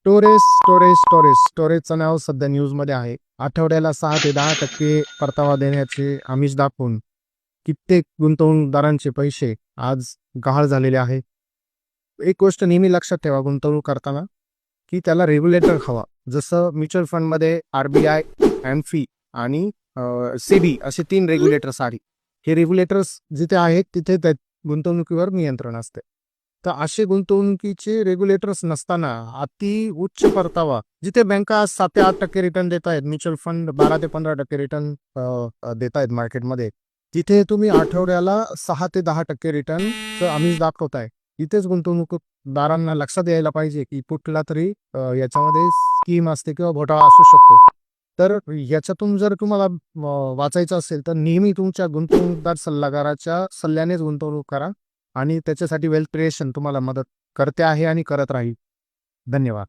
स्टोरेजचं नाव सध्या न्यूजमध्ये आहे. आठवड्याला 6 ते 10% परतावा देण्याचे आमिष दाखवून कित्येक गुंतवणूकदारांचे पैसे आज गहाळ झालेले आहे. एक गोष्ट नेहमी लक्षात ठेवा गुंतवणूक करताना, की त्याला रेग्युलेटर हवा. जसं म्युच्युअल फंडमध्ये RBI, AMFI आणि SEBI असे 3 रेग्युलेटर्स आहेत. हे रेग्युलेटर्स जिथे आहेत तिथे त्या गुंतवणुकीवर नियंत्रण असते. तर असे गुंतवणुकीचे रेग्युलेटर्स नसताना अति उच्च परतावा, जिथे बँका 7 ते 8% रिटर्न देत आहेत, म्युच्युअल फंड 12 ते 15% रिटर्न देत आहेत मार्केटमध्ये, तिथे तुम्ही आठवड्याला 6 ते 10% रिटर्नचं आमिष दाखवताय. इथेच गुंतवणूकदारांना लक्षात यायला पाहिजे की कुठला तरी याच्यामध्ये स्कीम असते किंवा घोटाळा असू शकतो. तर याच्यातून जर तुम्हाला वाचायचं असेल तर नेहमी तुमच्या गुंतवणूकदार सल्लागाराच्या सल्ल्यानेच गुंतवणूक करा आणि त्याच्यासाठी वेल्थ क्रिएशन तुम्हाला मदत करते आहे आणि करत राहील. धन्यवाद.